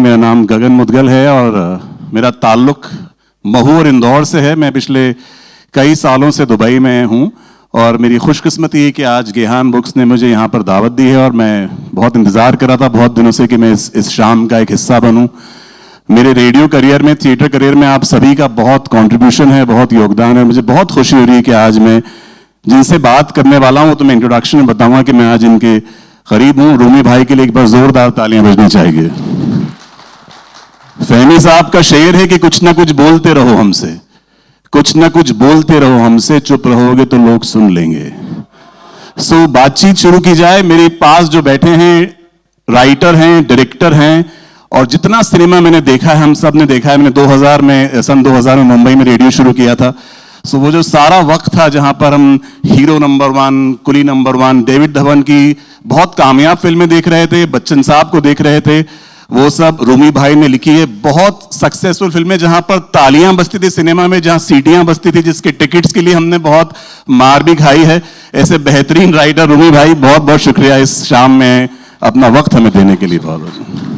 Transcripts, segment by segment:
मेरा नाम गगन मुदगल है और मेरा ताल्लुक महू और इंदौर से है। मैं पिछले कई सालों से दुबई में हूँ और मेरी खुशकिस्मती है कि आज गेहान बुक्स ने मुझे यहाँ पर दावत दी है और मैं बहुत इंतज़ार कर रहा था बहुत दिनों से कि मैं इस शाम का एक हिस्सा बनूँ। मेरे रेडियो करियर में, थिएटर करियर में आप सभी का बहुत कंट्रीब्यूशन है, बहुत योगदान है। मुझे बहुत खुशी हो रही है कि आज मैं जिनसे बात करने वाला हूँ तो मैं इंट्रोडक्शन में बताऊंगा कि मैं आज इनके करीब हूँ। रूमी भाई के लिए एक बार जोरदार तालियां बजनी चाहिए। फहमी साहब का शेर है कि कुछ ना कुछ बोलते रहो हमसे, कुछ ना कुछ बोलते रहो हमसे, चुप रहोगे तो लोग सुन लेंगे। सो बातचीत शुरू की जाए। मेरे पास जो बैठे हैं राइटर हैं, डायरेक्टर हैं और जितना सिनेमा मैंने देखा है, हम सब ने देखा है। मैंने सन 2000 में मुंबई में रेडियो शुरू किया था। सो वो जो सारा वक्त था जहां पर हम हीरो नंबर 1, कुली नंबर 1, डेविड धवन की बहुत कामयाब फिल्में देख रहे थे, बच्चन साहब को देख रहे थे, वो सब रूमी भाई ने लिखी है। बहुत सक्सेसफुल फिल्में जहां पर तालियां बजती थी सिनेमा में, जहां सीटियां बजती थी, जिसके टिकट्स के लिए हमने बहुत मार भी खाई है। ऐसे बेहतरीन राइटर रूमी भाई, बहुत बहुत शुक्रिया इस शाम में अपना वक्त हमें देने के लिए। बहुत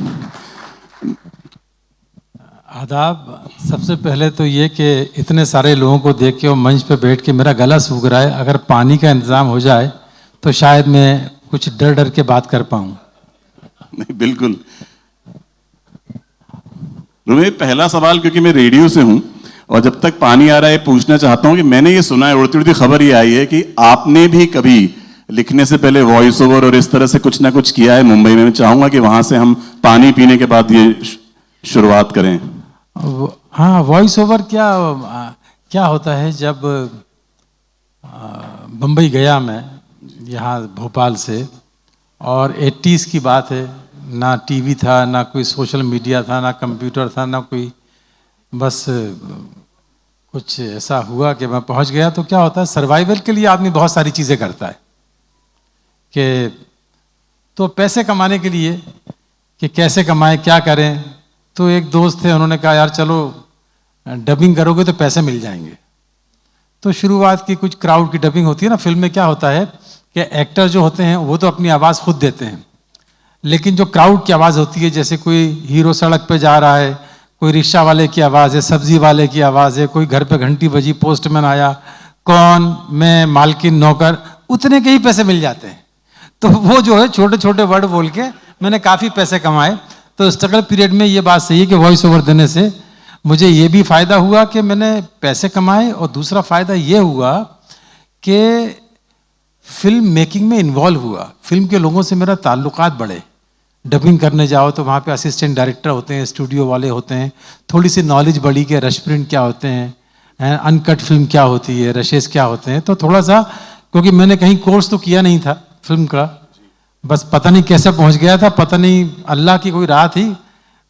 आदाब। सबसे पहले तो ये कि इतने सारे लोगों को देख के और मंच पे बैठ के मेरा गला सूख रहा है। अगर पानी का इंतजाम हो जाए तो शायद मैं कुछ डर डर के बात कर पाऊं। नहीं, बिल्कुल रूमी, पहला सवाल, क्योंकि मैं रेडियो से हूं और जब तक पानी आ रहा है पूछना चाहता हूं कि मैंने ये सुना है, उड़ती उड़ती खबर ये आई है कि आपने भी कभी लिखने से पहले वॉइस ओवर और इस तरह से कुछ ना कुछ किया है मुंबई में। मैं चाहूंगा कि वहां से हम पानी पीने के बाद ये शुरुआत करें। हाँ, वॉइस ओवर क्या होता है। जब बम्बई गया मैं यहाँ भोपाल से, और 80s की बात है, ना टीवी था, ना कोई सोशल मीडिया था, ना कंप्यूटर था, ना कोई, बस कुछ ऐसा हुआ कि मैं पहुँच गया। तो क्या होता है, सर्वाइवल के लिए आदमी बहुत सारी चीज़ें करता है कि तो पैसे कमाने के लिए कि कैसे कमाएं, क्या करें। तो एक दोस्त थे, उन्होंने कहा यार चलो डबिंग करोगे तो पैसे मिल जाएंगे। तो शुरुआत की कुछ क्राउड की डबिंग होती है ना। फिल्म में क्या होता है कि एक्टर जो होते हैं वो तो अपनी आवाज़ खुद देते हैं, लेकिन जो क्राउड की आवाज़ होती है, जैसे कोई हीरो सड़क पे जा रहा है, कोई रिक्शा वाले की आवाज़ है, सब्जी वाले की आवाज़ है, कोई घर पे घंटी बजी, पोस्टमैन आया, कौन, मैं, मालकिन, नौकर, उतने के ही पैसे मिल जाते हैं। तो वो जो है छोटे छोटे वर्ड बोल के मैंने काफ़ी पैसे कमाए। तो स्ट्रगल पीरियड में ये बात सही है कि वॉइस ओवर देने से मुझे ये भी फ़ायदा हुआ कि मैंने पैसे कमाए, और दूसरा फ़ायदा ये हुआ कि फिल्म मेकिंग में इन्वॉल्व हुआ। फिल्म के लोगों से मेरा ताल्लुकात बढ़े। डबिंग करने जाओ तो वहाँ पे असिस्टेंट डायरेक्टर होते हैं, स्टूडियो वाले होते हैं, थोड़ी सी नॉलेज बढ़ी कि रश प्रिंट क्या होते हैं, अनकट फिल्म क्या होती है, रशेस क्या होते हैं। तो थोड़ा सा, क्योंकि मैंने कहीं कोर्स तो किया नहीं था फिल्म का, बस पता नहीं कैसे पहुंच गया था, पता नहीं अल्लाह की कोई राह थी,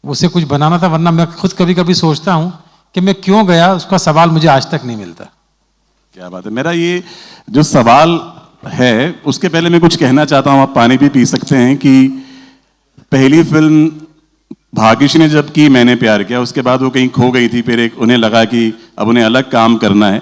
उसे कुछ बनाना था। वरना मैं खुद कभी कभी सोचता हूं कि मैं क्यों गया, उसका सवाल मुझे आज तक नहीं मिलता। क्या बात है। मेरा ये जो सवाल है उसके पहले मैं कुछ कहना चाहता हूं, आप पानी भी पी सकते हैं, कि पहली फिल्म भाग्यश्री ने जब की मैंने प्यार किया, उसके बाद वो कहीं खो गई थी। फिर उन्हें लगा कि अब उन्हें अलग काम करना है।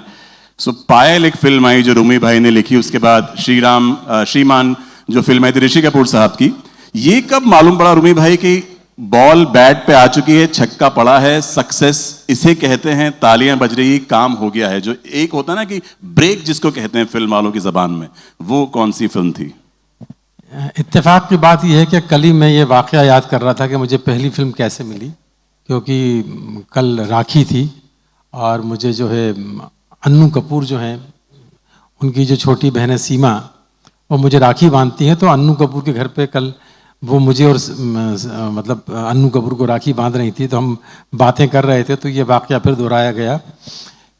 सो पायल एक फिल्म आई जो रूमी भाई ने लिखी। उसके बाद श्रीमान जो फिल्म आई थी ऋषि कपूर साहब की। ये कब मालूम पड़ा रूमी भाई कि बॉल बैट पे आ चुकी है, छक्का पड़ा है, सक्सेस इसे कहते हैं, तालियां बज रही, काम हो गया है। जो एक होता है ना कि ब्रेक जिसको कहते हैं फिल्म वालों की जबान में, वो कौन सी फिल्म थी? इत्तेफाक की बात यह है कि कल ही मैं ये वाकया याद कर रहा था कि मुझे पहली फिल्म कैसे मिली। क्योंकि कल राखी थी और मुझे जो है अन्नू कपूर जो हैं, उनकी जो छोटी बहन है सीमा, वो मुझे राखी बांधती हैं। तो अन्नू कपूर के घर पे कल वो मुझे और मतलब अन्नू कपूर को राखी बांध रही थी। तो हम बातें कर रहे थे, तो ये वाकया फिर दोहराया गया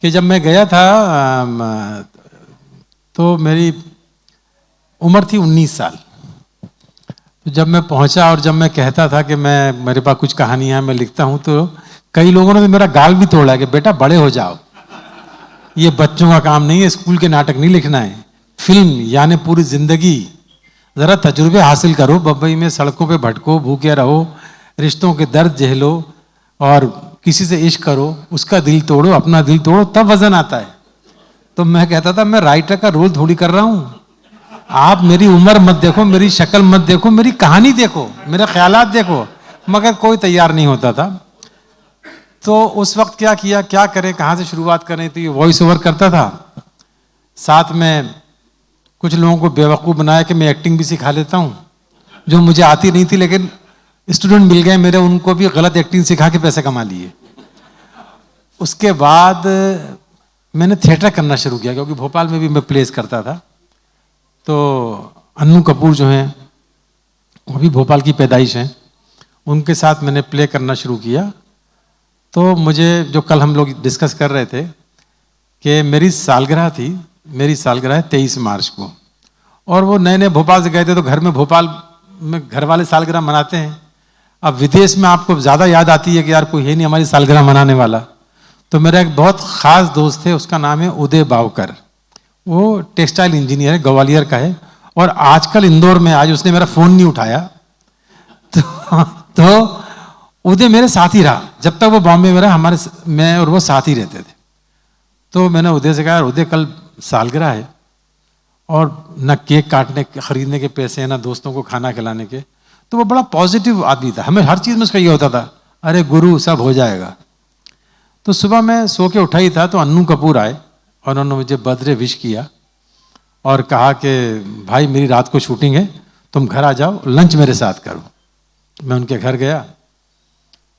कि जब मैं गया था तो मेरी उम्र थी 19 साल। तो जब मैं पहुंचा और जब मैं कहता था कि मेरे पास कुछ कहानियां मैं लिखता हूं, तो कई लोगों ने तो मेरा गाल भी तोड़ा कि बेटा बड़े हो जाओ, ये बच्चों का काम नहीं है, स्कूल के नाटक नहीं लिखना है, फिल्म यानी पूरी जिंदगी ज़रा तजुर्बे हासिल करो, बम्बई में सड़कों पे भटको, भूखे रहो, रिश्तों के दर्द झेलो और किसी से इश्क करो, उसका दिल तोड़ो, अपना दिल तोड़ो, तब वजन आता है। तो मैं कहता था मैं राइटर का रोल थोड़ी कर रहा हूँ, आप मेरी उम्र मत देखो, मेरी शक्ल मत देखो, मेरी कहानी देखो, मेरे ख्यालात देखो, मगर कोई तैयार नहीं होता था। तो उस वक्त क्या किया, क्या करें, कहाँ से शुरुआत करें, तो ये वॉइस ओवर करता था, साथ में कुछ लोगों को बेवकूफ़ बनाया कि मैं एक्टिंग भी सिखा लेता हूँ, जो मुझे आती नहीं थी, लेकिन स्टूडेंट मिल गए मेरे, उनको भी गलत एक्टिंग सिखा के पैसे कमा लिए। उसके बाद मैंने थिएटर करना शुरू किया, क्योंकि भोपाल में भी मैं प्लेस करता था। तो अन्नू कपूर जो हैं, वो भी भोपाल की पैदाइश हैं, उनके साथ मैंने प्ले करना शुरू किया। तो मुझे, जो कल हम लोग डिस्कस कर रहे थे कि मेरी सालगिरह थी, मेरी सालगिरह है 23 मार्च को, और वो नए नए भोपाल से गए थे, तो घर में, भोपाल में घर वाले सालगिरह मनाते हैं। अब विदेश में आपको ज़्यादा याद आती है कि यार कोई है नहीं हमारी सालगिरह मनाने वाला। तो मेरा एक बहुत ख़ास दोस्त है, उसका नाम है उदय बावकर, वो टेक्सटाइल इंजीनियर है, ग्वालियर का है, और आजकल इंदौर में, आज उसने मेरा फ़ोन नहीं उठाया। तो उदय मेरे साथ ही रहा जब तक वो बॉम्बे में रहा, मैं और वो साथ ही रहते थे। तो मैंने उदय से कहा, उदय कल सालगिरह है और न केक काटने खरीदने के पैसे हैं, ना दोस्तों को खाना खिलाने के। तो वो बड़ा पॉजिटिव आदमी था, हमें हर चीज़ में उसका ये होता था, अरे गुरु सब हो जाएगा। तो सुबह मैं सो के उठा ही था, तो अन्नू कपूर आए और उन्होंने मुझे बर्थडे विश किया और कहा कि भाई मेरी रात को शूटिंग है, तुम घर आ जाओ, लंच मेरे साथ करो। मैं उनके घर गया,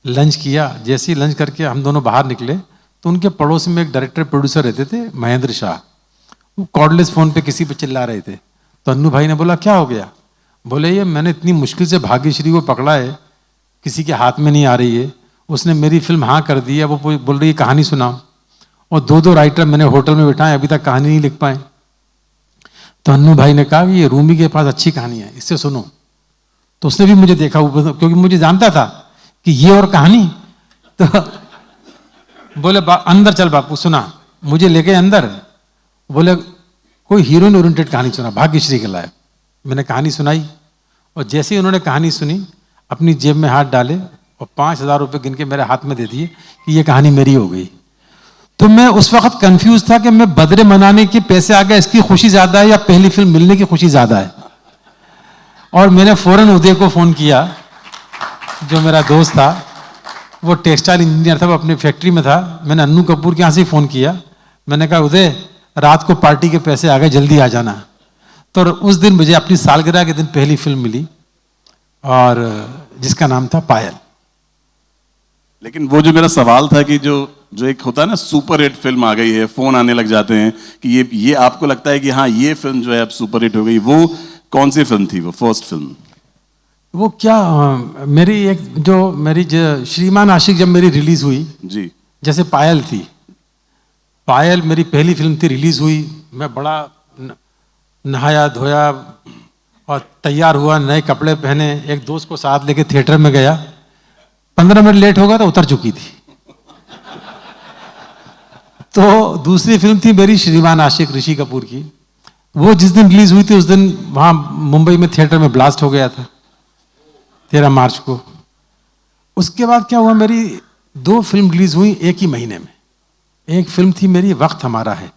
लंच किया। जैसे ही लंच करके हम दोनों बाहर निकले, तो उनके पड़ोस में एक डायरेक्टर प्रोड्यूसर रहते थे, महेंद्र शाह, वो कॉर्डलेस फ़ोन पे किसी पे चिल्ला रहे थे। तो अन्नू भाई ने बोला क्या हो गया? बोले ये मैंने इतनी मुश्किल से भाग्यश्री को पकड़ा है, किसी के हाथ में नहीं आ रही है, उसने मेरी फिल्म हाँ कर दी है, वो बोल रही है कहानी सुनाओ, और दो राइटर मैंने होटल में बिठाए, अभी तक कहानी नहीं लिख पाए। तो अन्नू भाई ने कहा कि ये रूमी के पास अच्छी कहानी है, इससे सुनो। तो उसने भी मुझे देखा, क्योंकि मुझे जानता था कि ये और कहानी। तो बोले अंदर चल बापू सुना, मुझे ले गए अंदर, बोले कोई हीरोइन ओरिएंटेड कहानी सुना, भाग्यश्री के लायक। मैंने कहानी सुनाई, और जैसे ही उन्होंने कहानी सुनी, अपनी जेब में हाथ डाले और 5,000 रुपये गिन के मेरे हाथ में दे दिए कि ये कहानी मेरी हो गई। तो मैं उस वक्त कंफ्यूज था कि मैं बर्थडे मनाने के पैसे आ गए, इसकी खुशी ज्यादा है या पहली फिल्म मिलने की खुशी ज्यादा है। और मैंने फौरन उदय को फोन किया, जो मेरा दोस्त था, वो टेक्सटाइल इंजीनियर था, वो अपनी फैक्ट्री में था। मैंने अन्नू कपूर के यहाँ से ही फ़ोन किया, मैंने कहा उदय रात को पार्टी के पैसे आ गए, जल्दी आ जाना। तो उस दिन मुझे अपनी सालगिरह के दिन पहली फिल्म मिली, और जिसका नाम था पायल। लेकिन वो जो मेरा सवाल था कि जो एक होता है ना, सुपर हिट फिल्म आ गई है, फोन आने लग जाते हैं कि ये आपको लगता है कि हाँ ये फिल्म जो है अब सुपर हिट हो गई, वो कौन सी फिल्म थी, वो फर्स्ट फिल्म? वो क्या, मेरी श्रीमान आशिक जब मेरी रिलीज हुई जी, जैसे पायल थी, पायल मेरी पहली फिल्म थी, रिलीज हुई, मैं बड़ा नहाया धोया और तैयार हुआ, नए कपड़े पहने, एक दोस्त को साथ लेके थिएटर में गया, 15 मिनट लेट हो गया तो उतर चुकी थी। तो दूसरी फिल्म थी मेरी श्रीमान आशिक ऋषि कपूर की, वो जिस दिन रिलीज हुई थी उस दिन वहां मुंबई में थिएटर में ब्लास्ट हो गया था 13 मार्च को। उसके बाद क्या हुआ, मेरी 2 फिल्म रिलीज हुई एक ही महीने में। एक फिल्म थी मेरी वक्त हमारा है,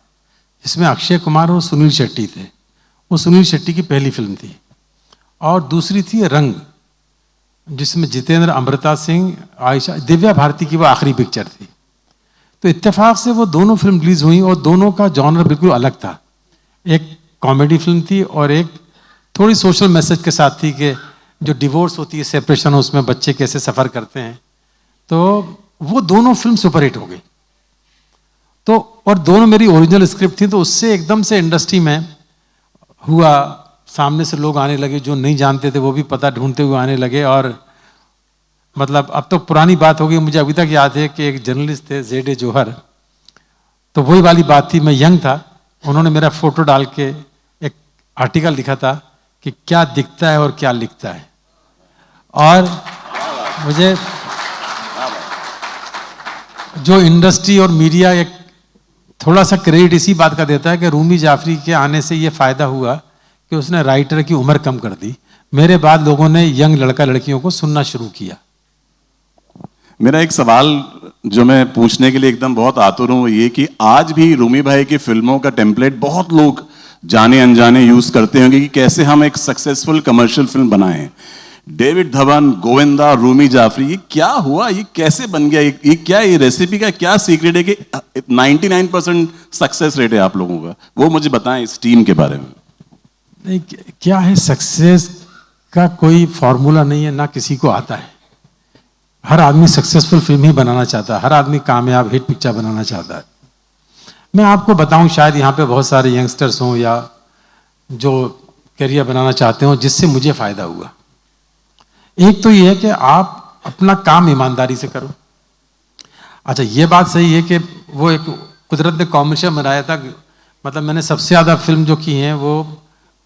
जिसमें अक्षय कुमार और सुनील शेट्टी थे, वो सुनील शेट्टी की पहली फिल्म थी। और दूसरी थी रंग, जिसमें जितेंद्र, अमृता सिंह, आयशा, दिव्या भारती की वो आखिरी पिक्चर थी। तो इत्तेफाक से वो दोनों फिल्म रिलीज हुई और दोनों का जॉनर बिल्कुल अलग था। एक कॉमेडी फिल्म थी और एक थोड़ी सोशल मैसेज के साथ थी कि जो डिवोर्स होती है, सेपरेशन हो, उसमें बच्चे कैसे सफ़र करते हैं। तो वो दोनों फिल्म सुपरहिट हो गई। तो और दोनों मेरी ओरिजिनल स्क्रिप्ट थी, तो उससे एकदम से इंडस्ट्री में हुआ, सामने से लोग आने लगे, जो नहीं जानते थे वो भी पता ढूंढते हुए आने लगे। और मतलब अब तो पुरानी बात हो गई, मुझे अभी तक याद है कि एक जर्नलिस्ट थे ZA जौहर, तो वही वाली बात थी, मैं यंग था, उन्होंने मेरा फोटो डाल के एक आर्टिकल लिखा था कि क्या दिखता है और क्या लिखता है। और मुझे जो इंडस्ट्री और मीडिया एक थोड़ा सा क्रेडिट इसी बात का देता है कि रूमी जाफरी के आने से ये फायदा हुआ कि उसने राइटर की उम्र कम कर दी। मेरे बाद लोगों ने यंग लड़का लड़कियों को सुनना शुरू किया। मेरा एक सवाल जो मैं पूछने के लिए एकदम बहुत आतुर हूं, वो ये कि आज भी रूमी भाई की फिल्मों का टेम्पलेट बहुत लोग जाने अनजाने यूज करते होंगे कि कैसे हम एक सक्सेसफुल कमर्शियल फिल्म बनाएं। डेविड धवन, गोविंदा, रूमी जाफरी, ये क्या हुआ, ये कैसे बन गया, ये क्या, ये रेसिपी का क्या सीक्रेट है कि 99% सक्सेस रेट है आप लोगों का, वो मुझे बताएं इस टीम के बारे में। नहीं, क्या है, सक्सेस का कोई फॉर्मूला नहीं है, ना किसी को आता है। हर आदमी सक्सेसफुल फिल्म ही बनाना चाहता है, हर आदमी कामयाब हिट पिक्चर बनाना चाहता है। मैं आपको बताऊं, शायद यहाँ पे बहुत सारे यंगस्टर्स हों या जो करियर बनाना चाहते हो, जिससे मुझे फायदा हुआ। एक तो ये है कि आप अपना काम ईमानदारी से करो। अच्छा, ये बात सही है कि वो एक कुदरत ने कॉम्बिनेशन बनाया था, मतलब मैंने सबसे ज़्यादा फिल्म जो की हैं वो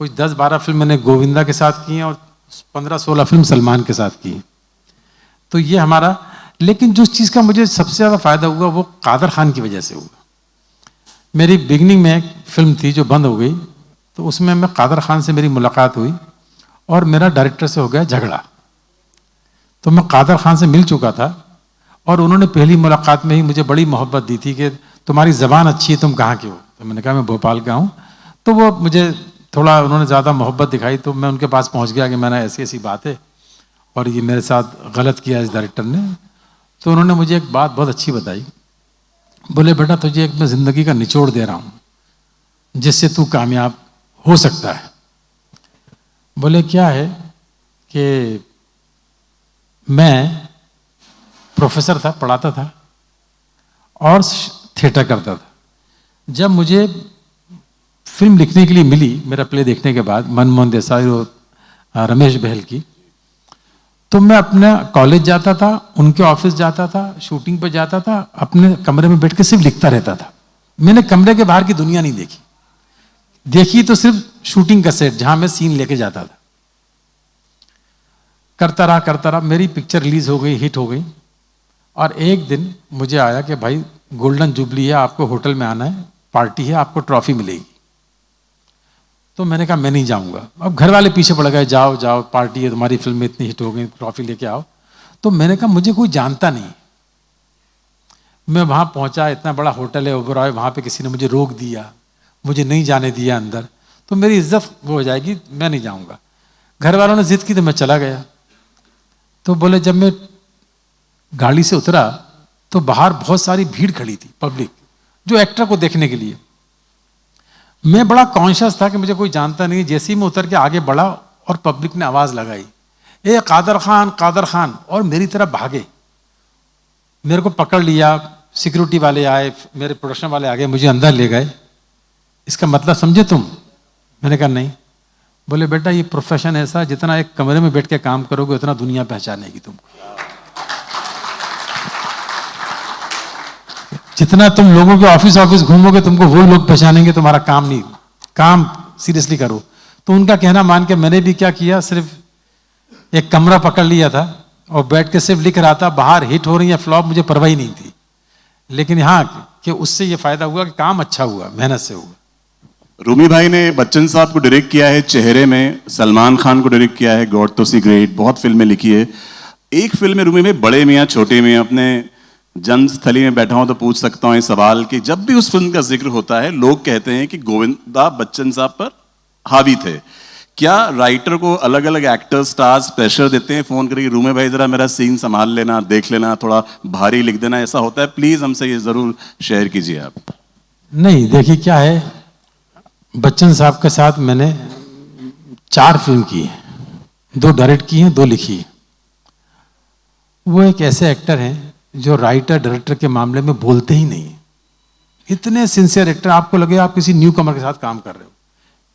कुछ 10-12 फिल्म मैंने गोविंदा के साथ की हैं और 15-16 फिल्म सलमान के साथ की हैं। तो ये हमारा, लेकिन जिस चीज़ का मुझे सबसे ज़्यादा फायदा हुआ वो कादर खान की वजह से हुआ। मेरी बिगनिंग में एक फिल्म थी जो बंद हो गई, तो उसमें मैं कादर खान से मेरी मुलाकात हुई और मेरा डायरेक्टर से हो गया झगड़ा। तो मैं कादर खान से मिल चुका था और उन्होंने पहली मुलाकात में ही मुझे बड़ी मोहब्बत दी थी कि तुम्हारी ज़बान अच्छी है, तुम कहाँ के हो। तो मैंने कहा मैं भोपाल का हूँ। तो वो मुझे थोड़ा उन्होंने ज़्यादा मोहब्बत दिखाई, तो मैं उनके पास पहुँच गया कि मैंने ऐसी ऐसी बात है और ये मेरे साथ गलत किया इस डायरेक्टर ने। तो उन्होंने मुझे एक बात बहुत अच्छी बताई, बोले बेटा तुझे एक मैं ज़िंदगी का निचोड़ दे रहा हूँ जिससे तू कामयाब हो सकता है। बोले क्या है कि मैं प्रोफेसर था, पढ़ाता था और थिएटर करता था। जब मुझे फिल्म लिखने के लिए मिली, मेरा प्ले देखने के बाद, मनमोहन देसाई और रमेश बहल की, तो मैं अपने कॉलेज जाता था, उनके ऑफिस जाता था, शूटिंग पे जाता था, अपने कमरे में बैठ के सिर्फ लिखता रहता था। मैंने कमरे के बाहर की दुनिया नहीं देखी, देखी तो सिर्फ शूटिंग का सेट जहां मैं सीन लेके जाता था। करता रहा, मेरी पिक्चर रिलीज हो गई, हिट हो गई। और एक दिन मुझे आया कि भाई गोल्डन जुबली है, आपको होटल में आना है, पार्टी है, आपको ट्रॉफी मिलेगी। तो मैंने कहा मैं नहीं जाऊंगा। अब घर वाले पीछे पड़ गए, जाओ जाओ, पार्टी है, तुम्हारी फिल्म में इतनी हिट हो गई, ट्रॉफी लेके आओ। तो मैंने कहा मुझे कोई जानता नहीं। मैं वहां पहुंचा, इतना बड़ा होटल है ओबरॉय, वहां पे किसी ने मुझे रोक दिया, मुझे नहीं जाने दिया अंदर, तो मेरी इज्जत वो हो जाएगी, मैं नहीं जाऊंगा। घर वालों ने जिद की तो मैं चला गया। तो बोले जब मैं गाड़ी से उतरा तो बाहर बहुत सारी भीड़ खड़ी थी, पब्लिक, जो एक्टर को देखने के लिए। मैं बड़ा कॉन्शियस था कि मुझे कोई जानता नहीं। जैसे ही मैं उतर के आगे बढ़ा और पब्लिक ने आवाज लगाई, ए कादर खान, कादर खान, और मेरी तरफ भागे। मेरे को पकड़ लिया, सिक्योरिटी वाले आए, मेरे प्रोडक्शन वाले आ गए, मुझे अंदर ले गए। इसका मतलब समझे तुम? मैंने कहा नहीं। बोले बेटा ये प्रोफेशन ऐसा, जितना एक कमरे में बैठ के काम करोगे उतना दुनिया पहचानेगी तुमको। जितना तुम लोगों के ऑफिस घूमोगे तुमको वो लोग पहचानेंगे, तुम्हारा काम नहीं। काम सीरियसली करो। तो उनका कहना मान के मैंने भी क्या किया, सिर्फ एक कमरा पकड़ लिया था और बैठ के सिर्फ लिख रहा था। बाहर हिट हो रही है फ्लॉप, मुझे परवाह ही नहीं थी। लेकिन हाँ कि उससे ये फायदा हुआ कि काम अच्छा हुआ, मेहनत से हुआ। रूमी भाई ने बच्चन साहब को डायरेक्ट किया है चेहरे में, सलमान खान को डायरेक्ट किया है गॉड तो सी ग्रेट, बहुत फिल्में लिखी है। एक फिल्म में रूमी में बड़े मियाँ छोटे मियाँ, अपने जन्मस्थली में बैठा हूं तो पूछ सकता हूं इस सवाल कि जब भी उस फिल्म का जिक्र होता है लोग कहते हैं कि गोविंदा बच्चन साहब पर हावी थे। क्या राइटर को अलग अलग एक्टर स्टार्स प्रेशर देते हैं फोन करके, रूमे भाई जरा मेरा सीन संभाल लेना, देख लेना, थोड़ा भारी लिख देना, ऐसा होता है? प्लीज हमसे ये जरूर शेयर कीजिए आप। नहीं, देखिए क्या है, बच्चन साहब के साथ मैंने 4 फिल्म की है, 2 डायरेक्ट की हैं, 2 लिखी है। वो एक ऐसे एक्टर हैं जो राइटर डायरेक्टर के मामले में बोलते ही नहीं। इतने सिंसियर एक्टर, आपको लगे आप किसी न्यू कमर के साथ काम कर रहे हो,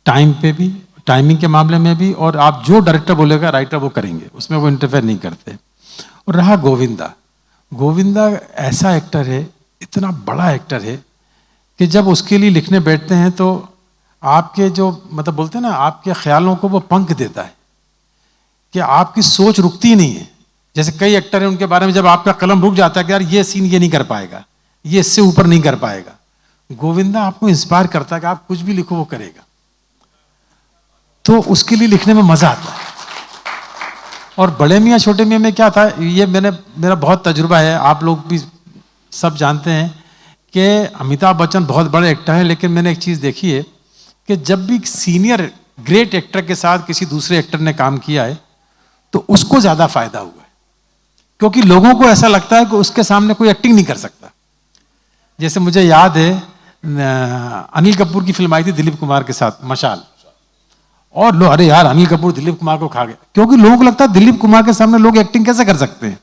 टाइम पे भी, टाइमिंग के मामले में भी, और आप जो डायरेक्टर बोलेगा राइटर वो करेंगे, उसमें वो इंटरफेयर नहीं करते। और रहा गोविंदा, गोविंदा ऐसा एक्टर है, इतना बड़ा एक्टर है कि जब उसके लिए लिखने बैठते हैं तो आपके जो मतलब बोलते हैं ना, आपके ख्यालों को वो पंख देता है कि आपकी सोच रुकती नहीं है। जैसे कई एक्टर हैं, उनके बारे में जब आपका कलम रुक जाता है कि यार ये सीन ये नहीं कर पाएगा, ये इससे ऊपर नहीं कर पाएगा, गोविंदा आपको इंस्पायर करता है कि आप कुछ भी लिखो वो करेगा। तो उसके लिए लिखने में मजा आता है। और बड़े मियाँ छोटे मियाँ में क्या था, ये मेरा बहुत तजुर्बा है, आप लोग भी सब जानते हैं कि अमिताभ बच्चन बहुत बड़े एक्टर हैं, लेकिन मैंने एक चीज़ देखी है कि जब भी सीनियर ग्रेट एक्टर के साथ किसी दूसरे एक्टर ने काम किया है तो उसको ज्यादा फायदा हुआ है, क्योंकि लोगों को ऐसा लगता है कि उसके सामने कोई एक्टिंग नहीं कर सकता। जैसे मुझे याद है अनिल कपूर की फिल्म आई थी दिलीप कुमार के साथ, मशाल, और लोग अरे यार अनिल कपूर दिलीप कुमार को खा गए, क्योंकि लोगों को लगता है दिलीप कुमार के सामने लोग एक्टिंग कैसे कर सकते हैं।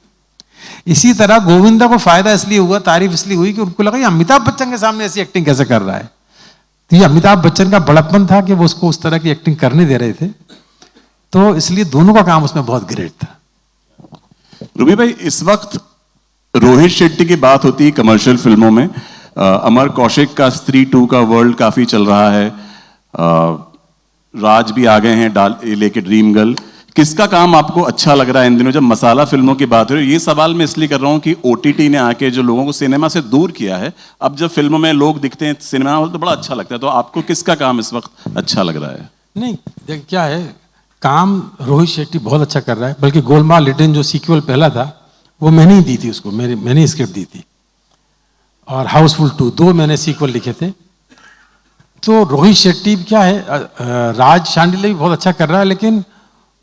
इसी तरह गोविंदा को फायदा इसलिए हुआ, तारीफ इसलिए हुई कि उनको लगा ये अमिताभ बच्चन के सामने ऐसी एक्टिंग कैसे कर रहा है। तो ये अमिताभ बच्चन का बड़प्पन था कि वो उसको उस तरह की एक्टिंग करने दे रहे थे, तो इसलिए दोनों का काम उसमें बहुत ग्रेट था। रूबी भाई, इस वक्त रोहित शेट्टी की बात होती है कमर्शियल फिल्मों में। अमर कौशिक का स्त्री 2 का वर्ल्ड काफी चल रहा है। राज भी आ गए हैं लेके ड्रीम गर्ल। किसका काम आपको अच्छा लग रहा है इन दिनों जब मसाला फिल्मों की बात हो रही है? ये सवाल मैं इसलिए कर रहा हूं कि ओटीटी ने आके जो लोगों को सिनेमा से दूर किया है, अब जब फिल्मों में लोग दिखते हैं सिनेमा हॉल तो बड़ा अच्छा लगता है। तो आपको किसका काम इस वक्त अच्छा लग रहा है? नहीं देख, क्या है, काम रोहित शेट्टी बहुत अच्छा कर रहा है। बल्कि गोलमाल रिटर्न जो सीक्वल पहला था वो मैंने ही दी थी उसको, मैंने स्क्रिप्ट दी थी। और हाउसफुल 2 दो मैंने सीक्वल लिखे थे। तो रोहित शेट्टी क्या है, राज शांडिल्य भी बहुत अच्छा कर रहा है, लेकिन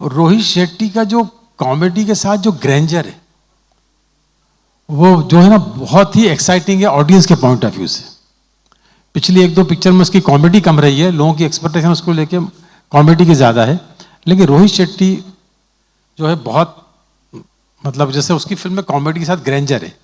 रोहित शेट्टी का जो कॉमेडी के साथ जो ग्रैंजर है वो जो है ना बहुत ही एक्साइटिंग है ऑडियंस के पॉइंट ऑफ व्यू से। पिछली 1-2 पिक्चर में उसकी कॉमेडी कम रही है, लोगों की एक्सपेक्टेशन उसको लेके कॉमेडी की ज़्यादा है, लेकिन रोहित शेट्टी जो है बहुत, मतलब जैसे उसकी फिल्म में कॉमेडी के साथ ग्रैंजर है।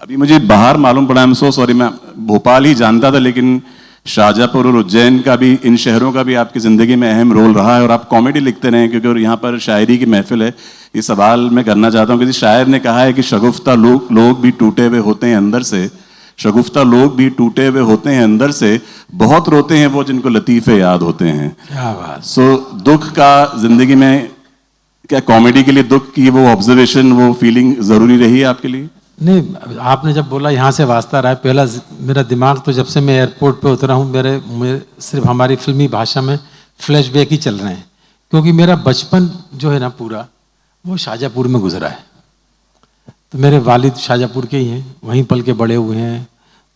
अभी मुझे बाहर मालूम पड़ा, आई एम सो सॉरी, मैं भोपाल ही जानता था, लेकिन शाहजहाँपुर और उज्जैन का भी, इन शहरों का भी आपकी ज़िंदगी में अहम रोल रहा है। और आप कॉमेडी लिखते रहे, क्योंकि यहाँ पर शायरी की महफिल है। ये सवाल मैं करना चाहता हूँ, किसी शायर ने कहा है कि शगुफ्ता लोग भी टूटे हुए होते हैं अंदर से, शगुफ्ता लोग भी टूटे हुए होते हैं अंदर से, बहुत रोते हैं वो जिनको लतीफ़े याद होते हैं। क्या बात। सो दुख का ज़िंदगी में, क्या कॉमेडी के लिए दुख की वो ऑब्जर्वेशन, वो फीलिंग ज़रूरी रही है आपके लिए? नहीं, आपने जब बोला यहाँ से वास्ता रहा है, पहला मेरा दिमाग तो जब से मैं एयरपोर्ट पे उतरा हूँ मेरे सिर्फ हमारी फिल्मी भाषा में फ्लैशबैक ही चल रहे हैं, क्योंकि मेरा बचपन जो है ना पूरा वो शाहजहाँपुर में गुजरा है। तो मेरे वालिद शाहजहाँपुर के ही हैं, वहीं पल के बड़े हुए हैं।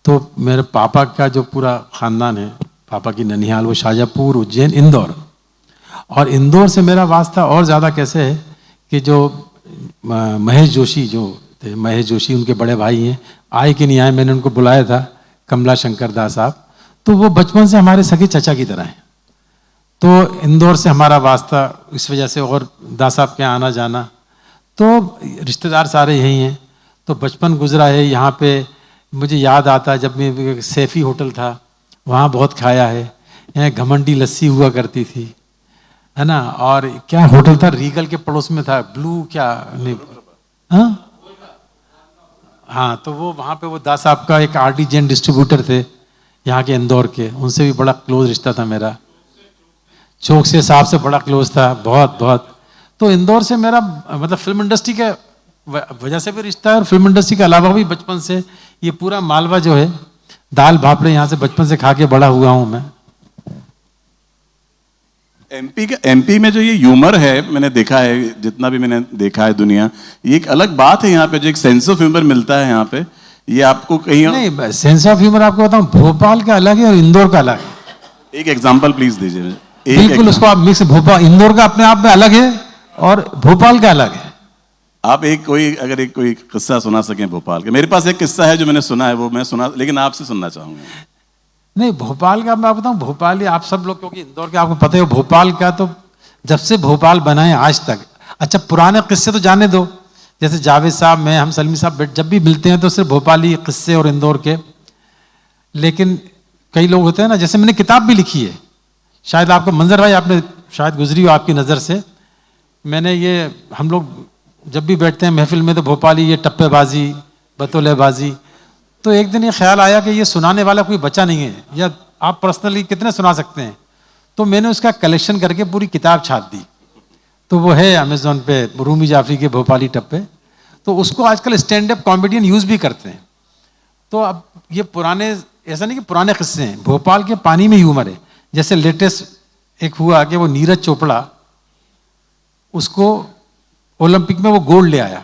तो मेरे पापा का जो पूरा ख़ानदान है, पापा की ननिहाल, वो शाहजहाँपुर, उज्जैन, इंदौर। और इंदौर से मेरा वास्ता और ज़्यादा कैसे है कि जो महेश जोशी जो थे, महेश जोशी उनके बड़े भाई हैं, आए कि नहीं आए, मैंने उनको बुलाया था, कमला शंकर दास साहब। तो वो बचपन से हमारे सगे चचा की तरह हैं। तो इंदौर से हमारा वास्ता इस वजह से, और दास साहब के आना जाना, तो रिश्तेदार सारे यहीं हैं। तो बचपन गुजरा है यहाँ पे। मुझे याद आता है जब मैं, सैफी होटल था, वहाँ बहुत खाया है। यहाँ घमंडी लस्सी हुआ करती थी, है ना। और क्या होटल था, रीगल के पड़ोस में था, ब्लू क्या नहीं, हाँ। तो वो वहाँ पे वो दास साहब का एक आरडी जैन डिस्ट्रीब्यूटर थे यहाँ के, इंदौर के, उनसे भी बड़ा क्लोज रिश्ता था मेरा। चौक से साहब से बड़ा क्लोज था, बहुत बहुत। तो इंदौर से मेरा मतलब फिल्म इंडस्ट्री के वजह से भी रिश्ता है, और फिल्म इंडस्ट्री के अलावा भी बचपन से ये पूरा मालवा जो है, दाल भापड़े यहाँ से बचपन से खा के बड़ा हुआ हूँ मैं। एमपी में जो ये ह्यूमर है, मैंने देखा है, जितना भी मैंने देखा है दुनिया, ये एक अलग बात है यहाँ पे, जो एक सेंस ऑफ ह्यूमर मिलता है यहाँ पे। ये आपको कहीं नहीं, सेंस ऑफ ह्यूमर आपको बताऊं, भोपाल का अलग है और इंदौर का अलग है। एक एग्जांपल प्लीज दीजिए। बिल्कुल, उसको आप मिक्स, भोपाल इंदौर का अपने आप में अलग है और भोपाल का अलग है। आप अगर कोई किस्सा सुना सकें भोपाल का। मेरे पास एक किस्सा है जो मैंने सुना है, वो मैं सुना, लेकिन आपसे सुनना चाहूंगा। नहीं, भोपाल का मैं बताऊं, भोपाल आप सब लोग, क्योंकि इंदौर के आपको पता है, भोपाल का तो जब से भोपाल बना है आज तक, अच्छा पुराने किस्से तो जाने दो, जैसे जावेद साहब, मैं, हम सलमी साहब जब भी मिलते हैं तो सिर्फ भोपाली किस्से और इंदौर के। लेकिन कई लोग होते हैं ना, जैसे मैंने किताब भी लिखी है, शायद आपको मंजर भाई, आपने शायद गुजरी हो आपकी नज़र से। मैंने ये, हम लोग जब भी बैठते हैं महफिल में तो भोपाली ये टप्पेबाजी, बतौलेबाजी। तो एक दिन ये ख्याल आया कि ये सुनाने वाला कोई बच्चा नहीं है, या आप पर्सनली कितने सुना सकते हैं। तो मैंने उसका कलेक्शन करके पूरी किताब छाप दी। तो वो है अमेज़ॉन पे, रूमी जाफरी के भोपाली टप्पे। तो उसको आजकल स्टैंड अप कॉमेडियन यूज़ भी करते हैं। तो अब ये पुराने, ऐसा नहीं कि पुराने किस्से हैं, भोपाल के पानी में ह्यूमर है। जैसे लेटेस्ट एक हुआ कि वो नीरज चोपड़ा, उसको ओलंपिक में वो गोल्ड ले आया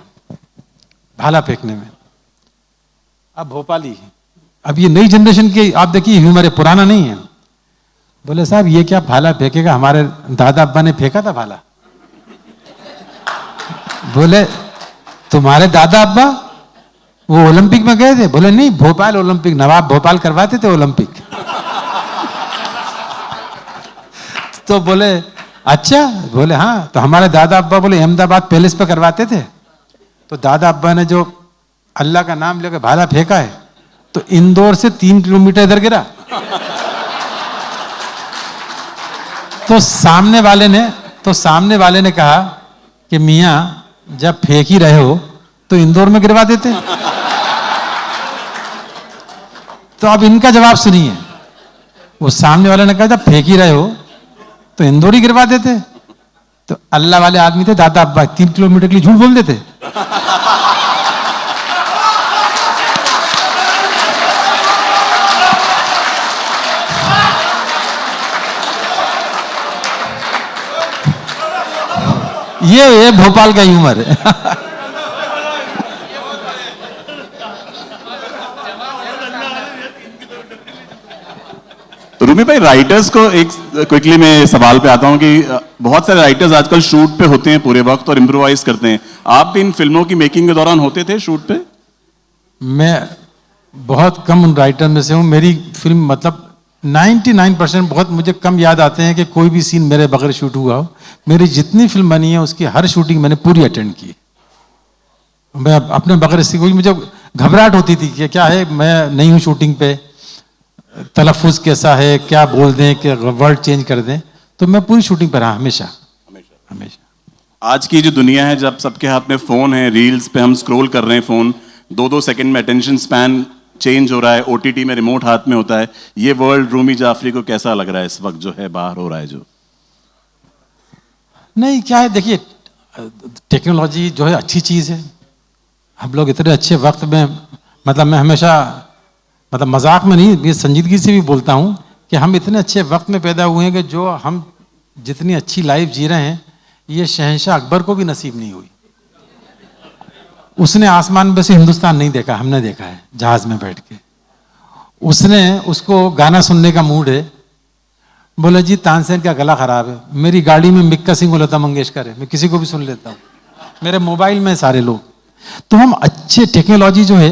भाला फेंकने में। अब भोपाली, अब ये नई जनरेशन के आप देखिए ह्यूमर है, पुराना नहीं है। बोले साहब ये क्या भाला फेंकेगा, हमारे दादा अब्बा ने फेंका था भाला। बोले तुम्हारे दादा अब्बा वो ओलंपिक में गए थे? बोले नहीं, भोपाल ओलंपिक, नवाब भोपाल करवाते थे ओलंपिक। तो बोले अच्छा, बोले हाँ। तो हमारे दादा अब्बा बोले अहमदाबाद पैलेस पे करवाते थे। तो दादा अब्बा ने जो अल्लाह का नाम लेकर भाला फेंका है तो इंदौर से 3 किलोमीटर इधर गिरा। तो सामने वाले ने कहा कि मियां जब फेंक ही रहे हो तो इंदौर में गिरवा देते। तो अब इनका जवाब सुनिए। वो सामने वाले ने कहा जब फेंक ही रहे हो तो इंदौर ही गिरवा देते। तो अल्लाह वाले आदमी थे दादा अब्बा, 3 किलोमीटर के लिए झूठ बोल देते। ये भोपाल का ह्यूमर है। रूमी भाई, राइटर्स को एक क्विकली मैं सवाल पे आता हूं कि बहुत सारे राइटर्स आजकल शूट पे होते हैं पूरे वक्त और इम्प्रोवाइज करते हैं। आप भी इन फिल्मों की मेकिंग के दौरान होते थे शूट पे? मैं बहुत कम उन राइटर में से हूं। मेरी फिल्म मतलब 99% बहुत मुझे कम याद आते हैं कि कोई भी सीन मेरे बगैर शूट हुआ हो। मेरी जितनी फिल्म बनी है उसकी हर शूटिंग मैंने पूरी अटेंड की। मैं अपने बगैर इसकी कोई, मुझे घबराहट होती थी कि क्या है मैं नहीं हूं शूटिंग पे, तलफ़ुज़ कैसा है, क्या बोल दें कि वर्ड चेंज कर दें। तो मैं पूरी शूटिंग पर रहा हमेशा हमेशा। आज की जो दुनिया है, जब सबके हाथ में फोन है, रील्स पे हम स्क्रॉल कर रहे हैं, फोन 2-2 सेकंड में अटेंशन स्पैन चेंज हो रहा है, ओटीटी में रिमोट हाथ में होता है। ये वर्ल्ड रूमी जाफरी को कैसा लग रहा है इस वक्त जो है बाहर हो रहा है? जो नहीं, क्या है देखिए, टेक्नोलॉजी जो है अच्छी चीज़ है। हम लोग इतने अच्छे वक्त में, मतलब मैं हमेशा, मतलब मजाक में नहीं, ये संजीदगी से भी बोलता हूँ कि हम इतने अच्छे वक्त में पैदा हुए हैं कि जो हम जितनी अच्छी लाइफ जी रहे हैं ये शहंशाह अकबर को भी नसीब नहीं हुई। उसने आसमान में से हिंदुस्तान नहीं देखा, हमने देखा है जहाज में बैठ के। उसको गाना सुनने का मूड है, बोले जी तानसेन का गला खराब है, मेरी गाड़ी में मिक्का सिंह और लता मंगेशकर है, मैं किसी को भी सुन लेता हूँ, मेरे मोबाइल में सारे लोग। तो हम अच्छे, टेक्नोलॉजी जो है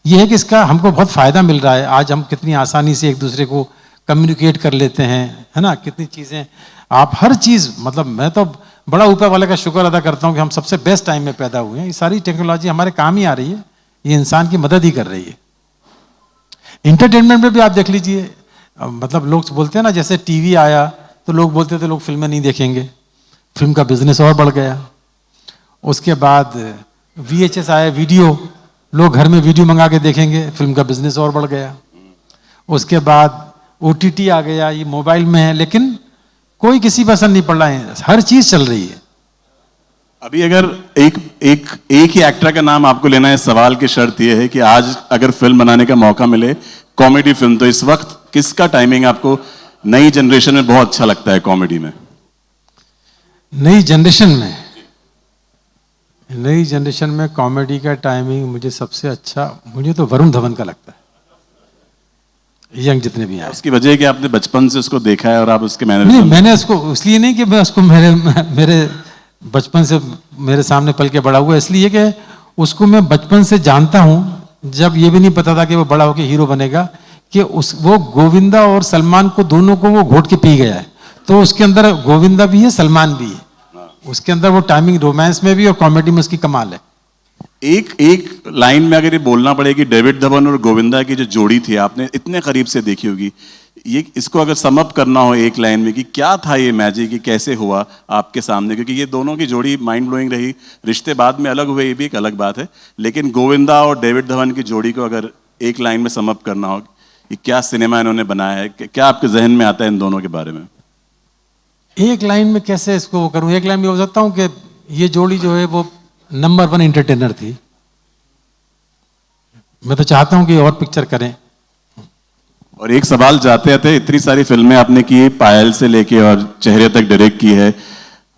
ये है कि इसका हमको बहुत फायदा मिल रहा है। आज हम कितनी आसानी से एक दूसरे को कम्युनिकेट कर लेते हैं, है ना, कितनी चीज़ें, आप हर चीज़, मतलब मैं तो बड़ा ऊपर वाले का शुक्र अदा करता हूँ कि हम सबसे बेस्ट टाइम में पैदा हुए हैं। ये सारी टेक्नोलॉजी हमारे काम ही आ रही है, ये इंसान की मदद ही कर रही है। इंटरटेनमेंट में भी आप देख लीजिए, मतलब लोग बोलते हैं ना, जैसे टीवी आया तो लोग बोलते थे लोग फिल्में नहीं देखेंगे, फिल्म का बिजनेस और बढ़ गया। उसके बाद VHS आया, वीडियो, लोग घर में वीडियो मंगा के देखेंगे, फिल्म का बिजनेस और बढ़ गया। उसके बाद OTT आ गया, ये मोबाइल में है, लेकिन कोई किसी पर असर नहीं पड़ रहा है, हर चीज चल रही है। अभी अगर एक ही एक्टर का नाम आपको लेना है, सवाल की शर्त यह है कि आज अगर फिल्म बनाने का मौका मिले, कॉमेडी फिल्म, तो इस वक्त किसका टाइमिंग आपको नई जनरेशन में बहुत अच्छा लगता है कॉमेडी में? नई जनरेशन में कॉमेडी का टाइमिंग मुझे सबसे अच्छा, मुझे तो वरुण धवन का लगता है, यंग जितने भी हैं। उसकी वजह है कि आपने बचपन से उसको देखा है और आप उसके नहीं, मैंने उसको इसलिए नहीं कि मैं उसको मेरे बचपन से मेरे सामने पल के बड़ा हुआ, इसलिए कि उसको मैं बचपन से जानता हूं, जब ये भी नहीं पता था कि वो बड़ा होकर हीरो बनेगा, कि वो गोविंदा और सलमान को दोनों को वो घोट के पी गया है। तो उसके अंदर गोविंदा भी है, सलमान भी है, उसके अंदर वो टाइमिंग रोमांस में भी और कॉमेडी में उसकी कमाल है। एक लाइन में अगर ये बोलना पड़े कि डेविड धवन और गोविंदा की जो जोड़ी थी, आपने इतने करीब से देखी होगी, ये इसको अगर समअप करना हो एक लाइन में कि क्या था ये मैजिक, कि कैसे हुआ आपके सामने? क्योंकि ये दोनों की जोड़ी माइंड ब्लोइंग रही, रिश्ते बाद में अलग हुए ये भी एक अलग बात है, लेकिन गोविंदा और डेविड धवन की जोड़ी को अगर एक लाइन में समअप करना हो कि क्या सिनेमा इन्होंने बनाया है, क्या आपके जहन में आता है इन दोनों के बारे में? एक लाइन में कैसे इसको करूं? एक लाइन में हो सकता हूं कि ये जोड़ी जो है वो नंबर 1 एंटरटेनर थी। मैं तो चाहता हूं कि और पिक्चर करें। और एक सवाल जाते आते, इतनी सारी फिल्में आपने की, पायल से लेके और चेहरे तक डायरेक्ट की है,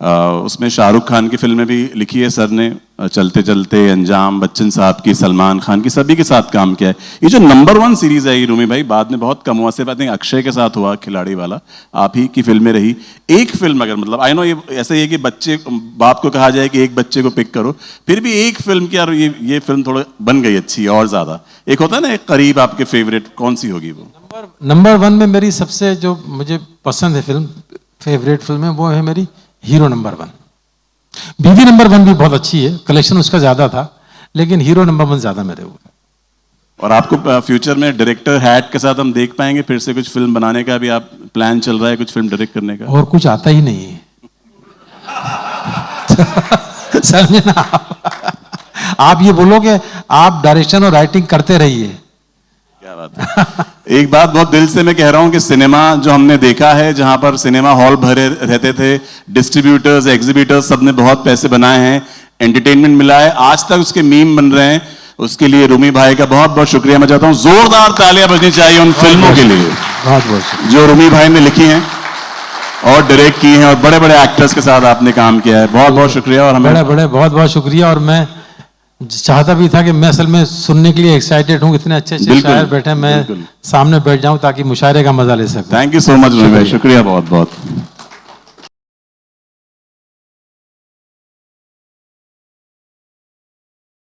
उसमें शाहरुख खान की फिल्में भी लिखी है सर ने, चलते चलते, अंजाम, बच्चन साहब की, सलमान खान की, सभी के साथ काम किया है। ये जो नंबर 1 सीरीज है ये रूमी भाई, बाद में बहुत कम हुआ, सिर्फ आई थिंक अक्षय के साथ हुआ, खिलाड़ी वाला, आप ही की फिल्में रही। एक फिल्म अगर मतलब आई नो ये ऐसा ही है कि बच्चे, बाप को कहा जाए कि एक बच्चे को पिक करो, फिर भी एक फिल्म की यार ये फिल्म थोड़ा बन गई अच्छी और ज्यादा, एक होता है ना एक करीब आपके फेवरेट, कौन सी होगी वो? नंबर 1 में मेरी सबसे जो मुझे पसंद है फिल्म, फेवरेट फिल्म है, वो है मेरी हीरो नंबर 1। बीवी नंबर 1 भी बहुत अच्छी है, कलेक्शन उसका ज्यादा था, लेकिन हीरो नंबर 1 ज्यादा मेरे वो। और आपको फ्यूचर में डायरेक्टर हैट के साथ हम देख पाएंगे फिर से कुछ फिल्म बनाने का भी आप प्लान चल रहा है, कुछ फिल्म डायरेक्ट करने का? और कुछ आता ही नहीं है समझे ना आप ये बोलोगे आप डायरेक्शन और राइटिंग करते रहिए। क्या बात है। एक बात बहुत दिल से मैं कह रहा हूं कि सिनेमा जो हमने देखा है, जहां पर सिनेमा हॉल भरे रहते थे, डिस्ट्रीब्यूटर्स, एग्जीबिटर्स, सबने बहुत पैसे बनाए हैं, एंटरटेनमेंट मिला है, आज तक उसके मीम बन रहे हैं, उसके लिए रूमी भाई का बहुत बहुत शुक्रिया मैं चाहता हूं। जोरदार तालियां बजनी चाहिए उन फिल्मों के लिए बहुत बहुत जो रूमी भाई ने लिखी हैं और डायरेक्ट की हैं, और बड़े बड़े एक्टर्स के साथ आपने काम किया है, बहुत बहुत शुक्रिया। और हमें बड़े बहुत बहुत शुक्रिया। और मैं चाहता भी था कि मैं असल में सुनने के लिए एक्साइटेड हूँ, इतने अच्छे अच्छे शायर बैठे, मैं सामने बैठ जाऊं ताकि मुशायरे का मजा ले सकूं। Thank you so much Rumi भाई, शुक्रिया बहुत बहुत।